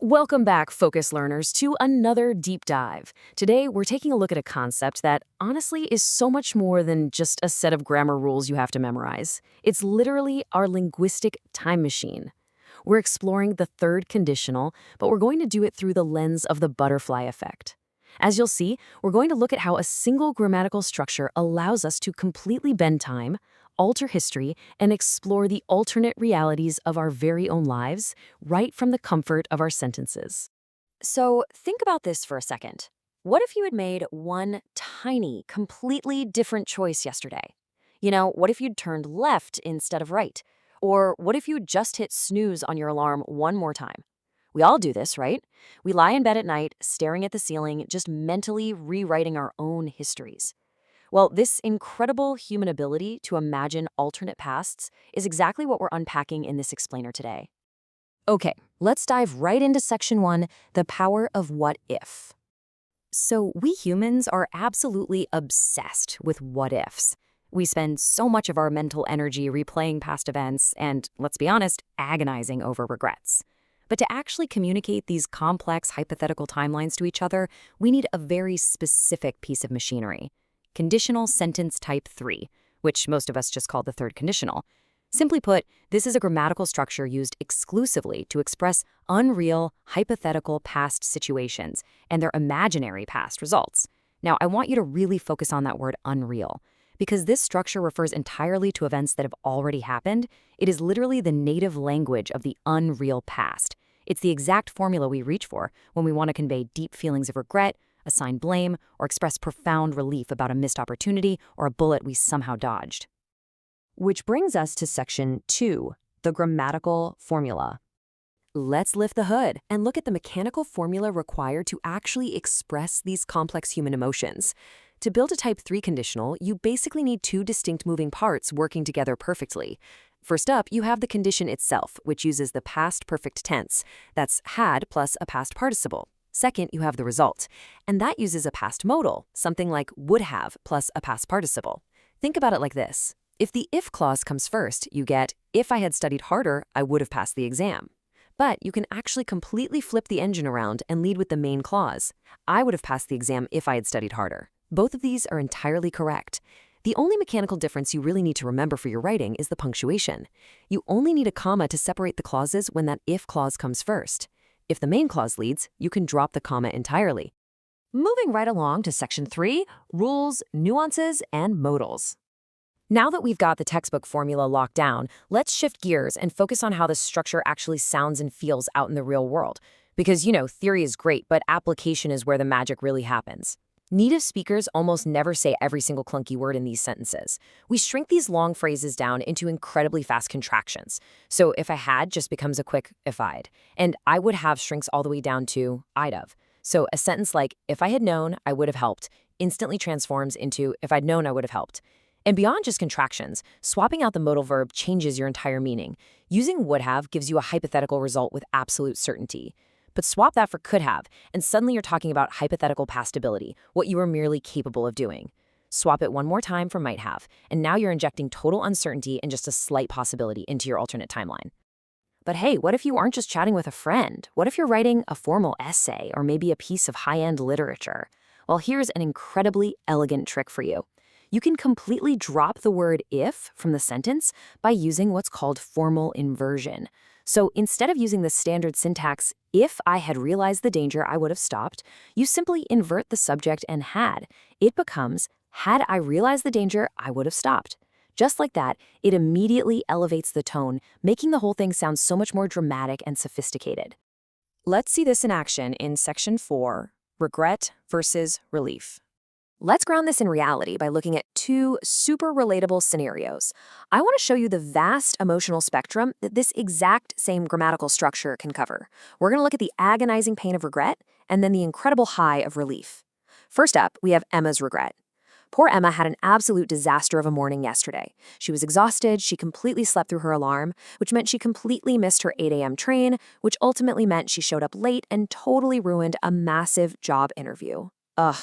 Welcome back, Focus Learners, to another deep dive. Today, we're taking a look at a concept that honestly is so much more than just a set of grammar rules you have to memorize. It's literally our linguistic time machine. We're exploring the third conditional, but we're going to do it through the lens of the butterfly effect. As you'll see, we're going to look at how a single grammatical structure allows us to completely bend time, alter history, and explore the alternate realities of our very own lives right from the comfort of our sentences. So think about this for a second. What if you had made one tiny, completely different choice yesterday? What if you'd turned left instead of right? Or what if you'd just hit snooze on your alarm one more time? We all do this, right? We lie in bed at night, staring at the ceiling, just mentally rewriting our own histories. Well, this incredible human ability to imagine alternate pasts is exactly what we're unpacking in this explainer today. Okay, let's dive right into section 1, the power of what if. So we humans are absolutely obsessed with what ifs. We spend so much of our mental energy replaying past events and, let's be honest, agonizing over regrets. But to actually communicate these complex hypothetical timelines to each other, we need a very specific piece of machinery. Conditional Sentence Type 3, which most of us just call the third conditional. Simply put, this is a grammatical structure used exclusively to express unreal, hypothetical past situations and their imaginary past results. Now, I want you to really focus on that word unreal. Because this structure refers entirely to events that have already happened, it is literally the native language of the unreal past. It's the exact formula we reach for when we want to convey deep feelings of regret, assign blame, or express profound relief about a missed opportunity or a bullet we somehow dodged. Which brings us to section 2, the grammatical formula. Let's lift the hood and look at the mechanical formula required to actually express these complex human emotions. To build a type 3 conditional, you basically need two distinct moving parts working together perfectly. First up, you have the condition itself, which uses the past perfect tense. That's had plus a past participle. Second, you have the result, and that uses a past modal, something like would have plus a past participle. Think about it like this. If the if clause comes first, you get, if I had studied harder, I would have passed the exam. But you can actually completely flip the engine around and lead with the main clause. I would have passed the exam if I had studied harder. Both of these are entirely correct. The only mechanical difference you really need to remember for your writing is the punctuation. You only need a comma to separate the clauses when that if clause comes first. If the main clause leads, you can drop the comma entirely. Moving right along to section 3, rules, nuances, and modals. Now that we've got the textbook formula locked down, let's shift gears and focus on how this structure actually sounds and feels out in the real world. Because, theory is great, but application is where the magic really happens. Native speakers almost never say every single clunky word in these sentences. We shrink these long phrases down into incredibly fast contractions. So if I had just becomes a quick if I'd. And I would have shrinks all the way down to I'd have. So a sentence like, if I had known, I would have helped, instantly transforms into, if I'd known, I would have helped. And beyond just contractions, swapping out the modal verb changes your entire meaning. Using would have gives you a hypothetical result with absolute certainty. But swap that for could have, and suddenly you're talking about hypothetical past ability, what you were merely capable of doing. Swap it one more time for might have, and now you're injecting total uncertainty and just a slight possibility into your alternate timeline. But hey, what if you aren't just chatting with a friend? What if you're writing a formal essay or maybe a piece of high-end literature? Well, here's an incredibly elegant trick for you. You can completely drop the word if from the sentence by using what's called formal inversion. So instead of using the standard syntax, if I had realized the danger, I would have stopped, you simply invert the subject and had. It becomes, had I realized the danger, I would have stopped. Just like that, it immediately elevates the tone, making the whole thing sound so much more dramatic and sophisticated. Let's see this in action in section 4, regret versus relief. Let's ground this in reality by looking at two super relatable scenarios. I want to show you the vast emotional spectrum that this exact same grammatical structure can cover. We're going to look at the agonizing pain of regret and then the incredible high of relief. First up, we have Emma's regret. Poor Emma had an absolute disaster of a morning yesterday. She was exhausted, she completely slept through her alarm, which meant she completely missed her 8 a.m. train, which ultimately meant she showed up late and totally ruined a massive job interview. Ugh.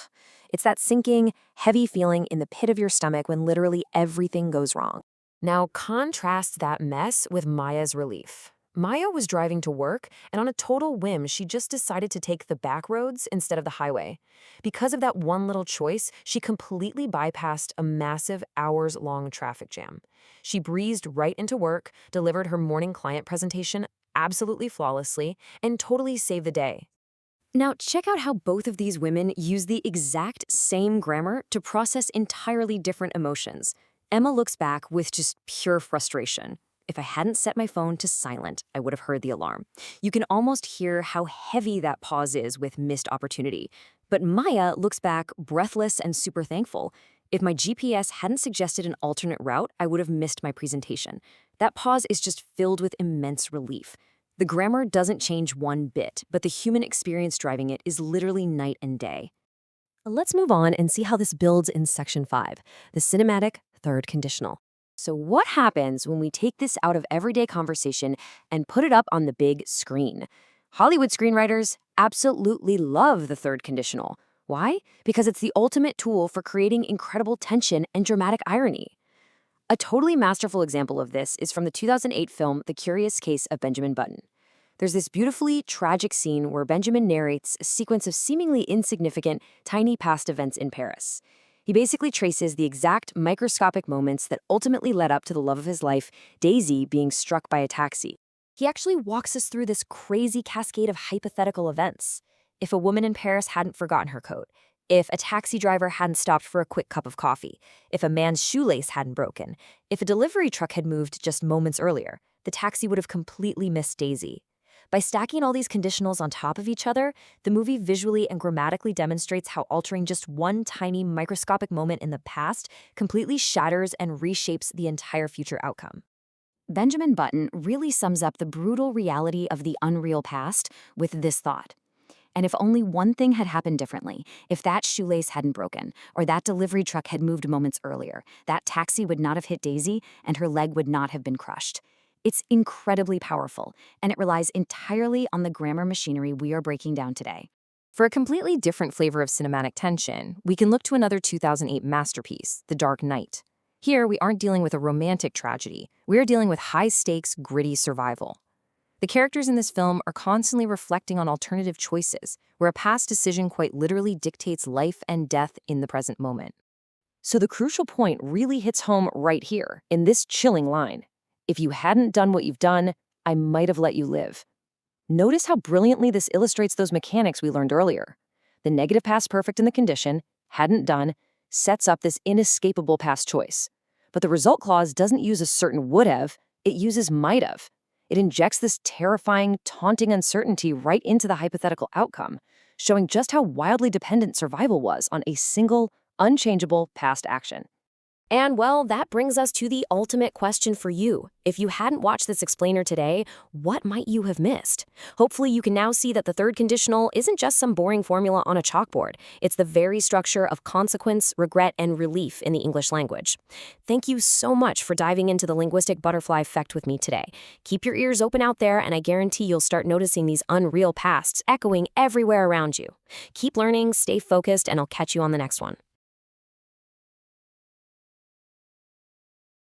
It's that sinking, heavy feeling in the pit of your stomach when literally everything goes wrong. Now contrast that mess with Maya's relief. Maya was driving to work, and on a total whim, she just decided to take the back roads instead of the highway. Because of that one little choice, she completely bypassed a massive hours-long traffic jam. She breezed right into work, delivered her morning client presentation absolutely flawlessly, and totally saved the day. Now, check out how both of these women use the exact same grammar to process entirely different emotions. Emma looks back with just pure frustration. If I hadn't set my phone to silent, I would have heard the alarm. You can almost hear how heavy that pause is with missed opportunity. But Maya looks back breathless and super thankful. If my GPS hadn't suggested an alternate route, I would have missed my presentation. That pause is just filled with immense relief. The grammar doesn't change one bit, but the human experience driving it is literally night and day. Let's move on and see how this builds in Section 5, the cinematic third conditional. So what happens when we take this out of everyday conversation and put it up on the big screen? Hollywood screenwriters absolutely love the third conditional. Why? Because it's the ultimate tool for creating incredible tension and dramatic irony. A totally masterful example of this is from the 2008 film The Curious Case of Benjamin Button. There's this beautifully tragic scene where Benjamin narrates a sequence of seemingly insignificant, tiny past events in Paris. He basically traces the exact microscopic moments that ultimately led up to the love of his life, Daisy, being struck by a taxi. He actually walks us through this crazy cascade of hypothetical events. If a woman in Paris hadn't forgotten her coat, if a taxi driver hadn't stopped for a quick cup of coffee, if a man's shoelace hadn't broken, if a delivery truck had moved just moments earlier, the taxi would have completely missed Daisy. By stacking all these conditionals on top of each other, the movie visually and grammatically demonstrates how altering just one tiny microscopic moment in the past completely shatters and reshapes the entire future outcome. Benjamin Button really sums up the brutal reality of the unreal past with this thought. And if only one thing had happened differently, if that shoelace hadn't broken, or that delivery truck had moved moments earlier, that taxi would not have hit Daisy and her leg would not have been crushed. It's incredibly powerful, and it relies entirely on the grammar machinery we are breaking down today. For a completely different flavor of cinematic tension, we can look to another 2008 masterpiece, The Dark Knight. Here, we aren't dealing with a romantic tragedy. We are dealing with high-stakes, gritty survival. The characters in this film are constantly reflecting on alternative choices, where a past decision quite literally dictates life and death in the present moment. So the crucial point really hits home right here, in this chilling line. If you hadn't done what you've done, I might have let you live. Notice how brilliantly this illustrates those mechanics we learned earlier. The negative past perfect in the condition, hadn't done, sets up this inescapable past choice. But the result clause doesn't use a certain would have, it uses might have. It injects this terrifying, taunting uncertainty right into the hypothetical outcome, showing just how wildly dependent survival was on a single, unchangeable past action. And well, that brings us to the ultimate question for you. If you hadn't watched this explainer today, what might you have missed? Hopefully you can now see that the third conditional isn't just some boring formula on a chalkboard. It's the very structure of consequence, regret, and relief in the English language. Thank you so much for diving into the linguistic butterfly effect with me today. Keep your ears open out there, and I guarantee you'll start noticing these unreal pasts echoing everywhere around you. Keep learning, stay focused, and I'll catch you on the next one.